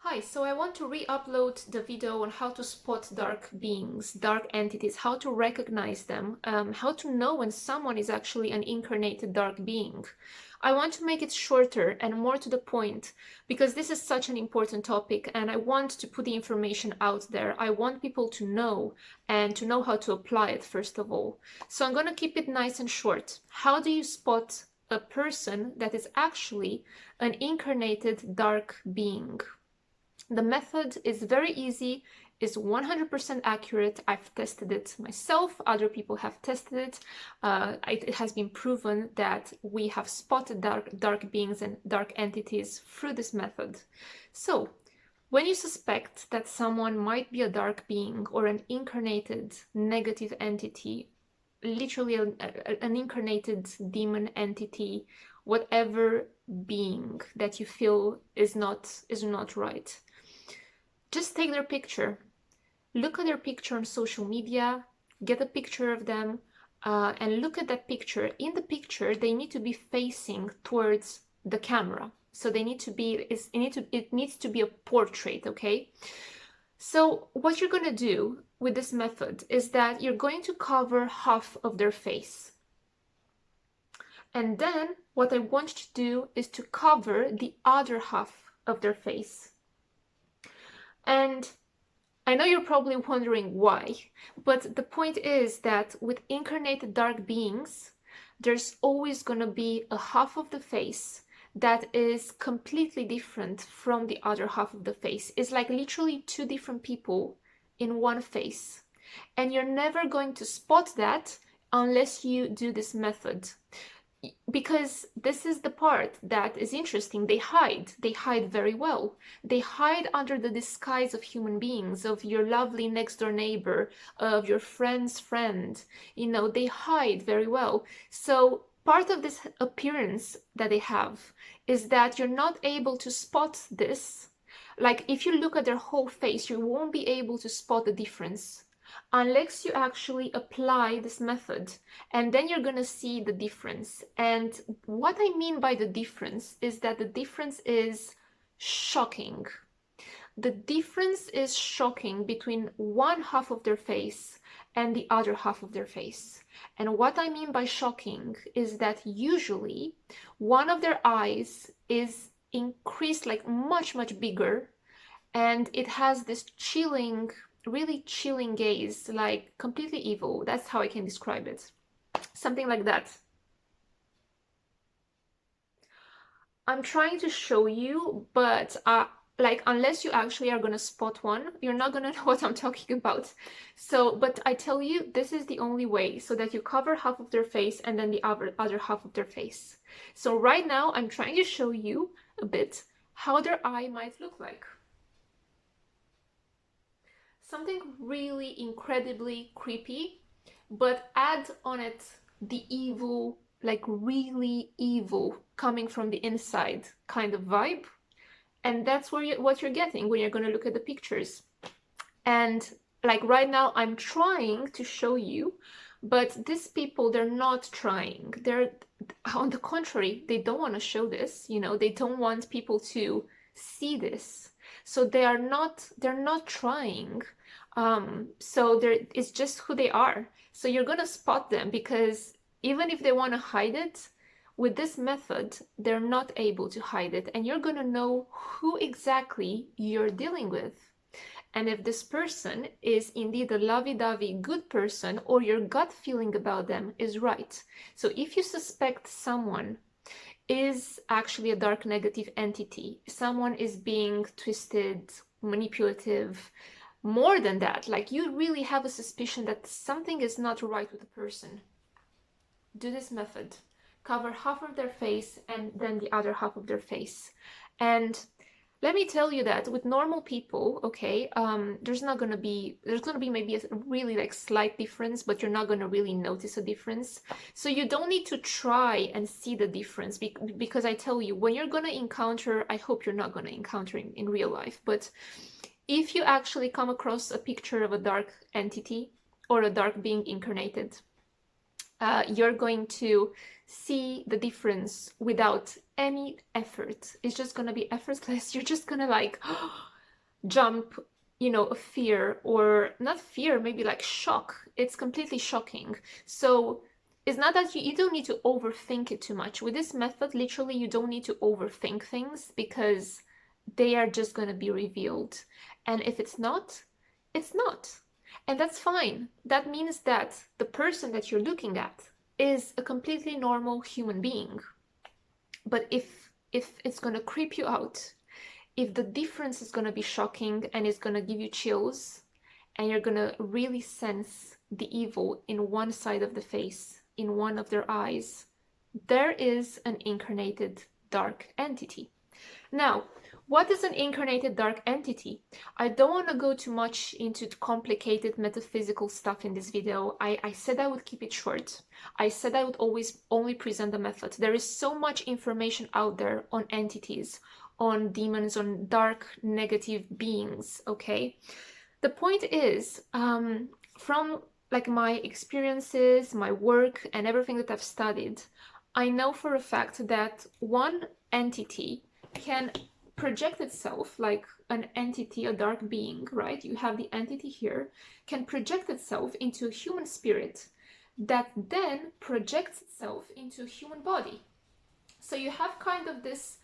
Hi, so I want to re-upload the video on how to spot dark beings, dark entities, how to recognize them, how to know when someone is actually an incarnated dark being. I want to make it shorter and more to the point because this is such an important topic and I want to put the information out there. I want people to know and to know how to apply it first of all. So I'm going to keep it nice and short. How do you spot a person that is actually an incarnated dark being? The method is very easy, is 100% accurate. I've tested it myself, other people have tested it. It has been proven that we have spotted dark beings and dark entities through this method. So, when you suspect that someone might be a dark being or an incarnated negative entity, literally an incarnated demon entity, whatever being that you feel is not right, just take their picture, look at their picture on social media, get a picture of them, and look at that picture. In the picture, they need to be facing towards the camera. So they need to be, it needs to be a portrait, okay? So what you're gonna do with this method is that you're going to cover half of their face. And then what I want you to do is to cover the other half of their face. And I know you're probably wondering why, but the point is that with incarnated dark beings, there's always going to be a half of the face that is completely different from the other half of the face. It's like literally two different people in one face. And you're never going to spot that unless you do this method. Because this is the part that is interesting. They hide very well. They hide under the disguise of human beings, of your lovely next door neighbor, of your friend's friend. You know, they hide very well. So part of this appearance that they have is that you're not able to spot this. Like if you look at their whole face, you won't be able to spot the difference unless you actually apply this method, and then you're gonna see the difference. And what I mean by the difference is that the difference is shocking. The difference is shocking between one half of their face and the other half of their face. And what I mean by shocking is that usually one of their eyes is increased, like much bigger, and it has this chilling, really chilling gaze, like completely evil. That's how I can describe it. Something like that. I'm trying to show you, but like unless you actually are gonna spot one, you're not gonna know what I'm talking about. So, but I tell you, this is the only way, so that you cover half of their face and then the other half of their face. So right now I'm trying to show you a bit how their eye might look like. Something really incredibly creepy, but add on it the evil, like really evil, coming from the inside kind of vibe. And that's what you're getting when you're going to look at the pictures. And like right now, I'm trying to show you, but these people, they're not trying. They're, on the contrary, they don't want to show this, you know, they don't want people to see this. So they're not trying. So it's just who they are. So you're gonna spot them, because even if they want to hide it, with this method, they're not able to hide it, and you're gonna know who exactly you're dealing with. And if this person is indeed a lovey-dovey good person, or your gut feeling about them is right. So if you suspect someone is actually a dark negative entity, someone is being twisted, manipulative, more than that, like you really have a suspicion that something is not right with the person, do this method. Cover half of their face and then the other half of their face. And let me tell you that with normal people, okay, there's gonna be maybe a really like slight difference, but you're not gonna really notice a difference. So you don't need to try and see the difference, because I tell you, when you're gonna encounter, I hope you're not gonna encounter in real life, but if you actually come across a picture of a dark entity or a dark being incarnated, you're going to see the difference without any effort. It's just gonna be effortless. You're just gonna like, jump, you know, of fear, or not fear, maybe like shock. It's completely shocking. So it's not that you don't need to overthink it too much. With this method, literally, you don't need to overthink things because they are just going to be revealed. And if it's not, it's not. And that's fine. That means that the person that you're looking at is a completely normal human being. But if it's going to creep you out, if the difference is going to be shocking and it's going to give you chills, and you're going to really sense the evil in one side of the face, in one of their eyes, there is an incarnated dark entity. Now, what is an incarnated dark entity? I don't want to go too much into complicated metaphysical stuff in this video. I said I would keep it short. I said I would always only present the method. There is so much information out there on entities, on demons, on dark negative beings, okay? The point is, from like my experiences, my work, and everything that I've studied, I know for a fact that one entity can project itself, like an entity, a dark being, right? You have the entity here, can project itself into a human spirit that then projects itself into a human body. So you have kind of this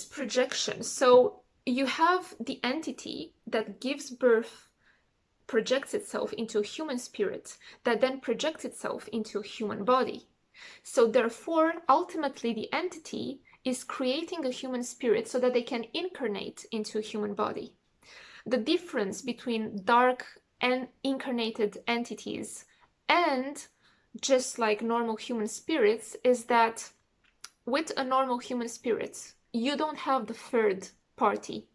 projection. So you have the entity that gives birth, projects itself into a human spirit that then projects itself into a human body. So therefore, ultimately, the entity is creating a human spirit so that they can incarnate into a human body. The difference between dark and incarnated entities and just like normal human spirits is that with a normal human spirit, you don't have the third party.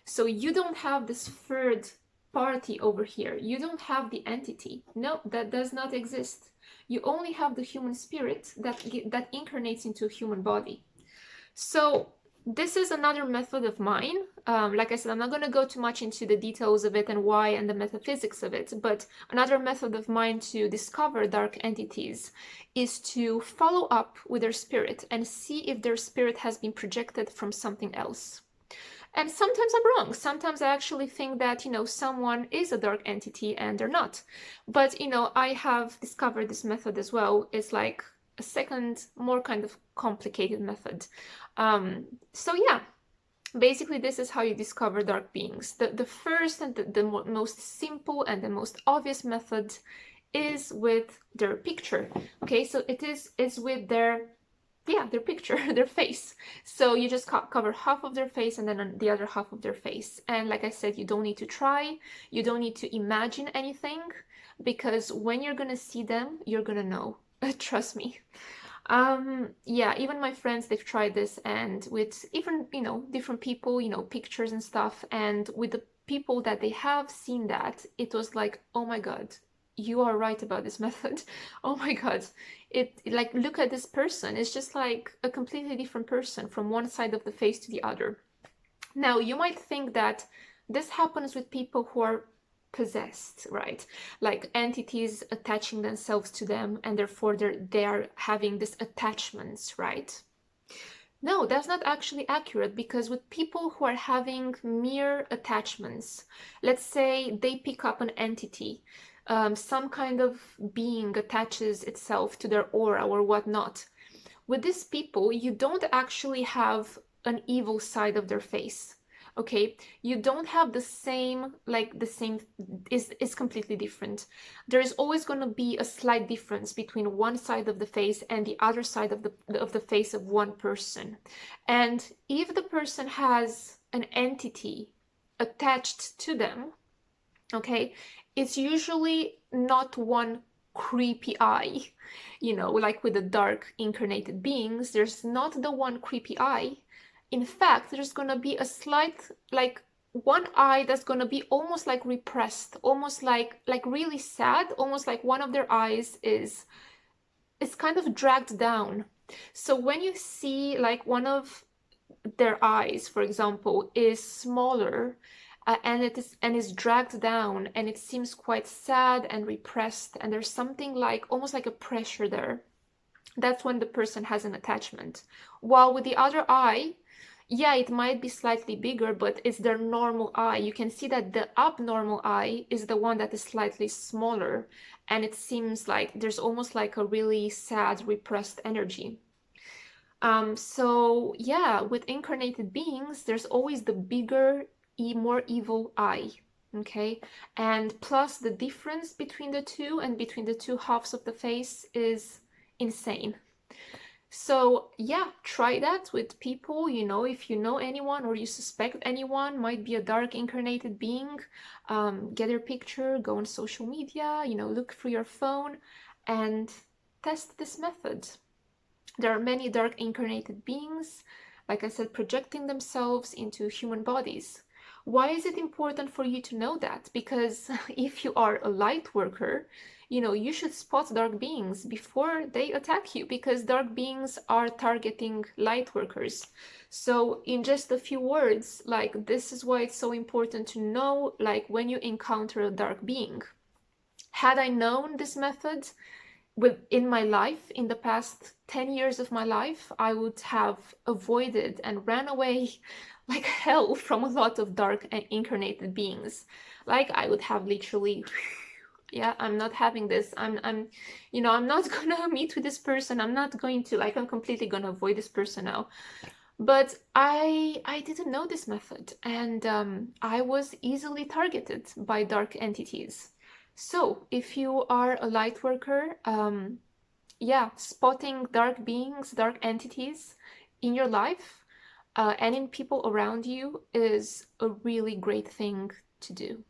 So you don't have this third party over here. You don't have the entity. No, that does not exist. You only have the human spirit that incarnates into a human body. So this is another method of mine. Like I said, I'm not going to go too much into the details of it and why and the metaphysics of it, but another method of mine to discover dark entities is to follow up with their spirit and see if their spirit has been projected from something else. And sometimes I'm wrong. Sometimes I actually think that, you know, someone is a dark entity and they're not. But, you know, I have discovered this method as well. It's like a second, more kind of complicated method. So yeah, basically this is how you discover dark beings. The first and the most simple and the most obvious method is with their picture. Okay, so it's with their picture, their face. So you just cover half of their face and then the other half of their face. And like I said, you don't need to try, you don't need to imagine anything, because when you're gonna see them, you're gonna know. Trust me. Yeah, even my friends, they've tried this, and with even, you know, different people, you know, pictures and stuff, and with the people that they have seen that, it was like, oh my God, you are right about this method. Oh my God, it, like, look at this person. It's just like a completely different person from one side of the face to the other. Now, you might think that this happens with people who are possessed, right? Like entities attaching themselves to them, and therefore they are having these attachments, right? No, that's not actually accurate, because with people who are having mere attachments, let's say they pick up an entity, some kind of being attaches itself to their aura or whatnot. With these people, you don't actually have an evil side of their face. Okay, you don't have the same, like the same is completely different. There is always going to be a slight difference between one side of the face and the other side of the face of one person. And if the person has an entity attached to them, okay, it's usually not one creepy eye, you know, like with the dark incarnated beings, there's not the one creepy eye. In fact, there's going to be a slight, like one eye that's going to be almost like repressed, almost like really sad, almost like one of their eyes is kind of dragged down. So when you see like one of their eyes, for example, is smaller, and is dragged down, and it seems quite sad and repressed, and there's something like almost like a pressure there, that's when the person has an attachment. While with the other eye, Yeah, it might be slightly bigger, but it's their normal eye. You can see that the abnormal eye is the one that is slightly smaller, and it seems like there's almost like a really sad, repressed energy. So yeah, with incarnated beings, there's always the bigger, more evil eye. Okay, and plus the difference between the two and between the two halves of the face is insane. So yeah, try that with people, if you know anyone or you suspect anyone might be a dark incarnated being, get their picture, go on social media, look through your phone and test this method. There are many dark incarnated beings, like I said, projecting themselves into human bodies. Why is it important for you to know that? Because if you are a light worker, you should spot dark beings before they attack you, because dark beings are targeting light workers. So in just a few words, like, this is why it's so important to know, like, when you encounter a dark being. Had I known this method in my life, in the past 10 years of my life, I would have avoided and ran away like hell from a lot of dark and incarnated beings. Like, I would have literally, yeah, I'm not having this. I'm not gonna meet with this person. I'm not going to, like, I'm completely gonna avoid this person now. But I didn't know this method, and I was easily targeted by dark entities. So if you are a light worker, yeah, spotting dark beings, dark entities in your life and in people around you is a really great thing to do.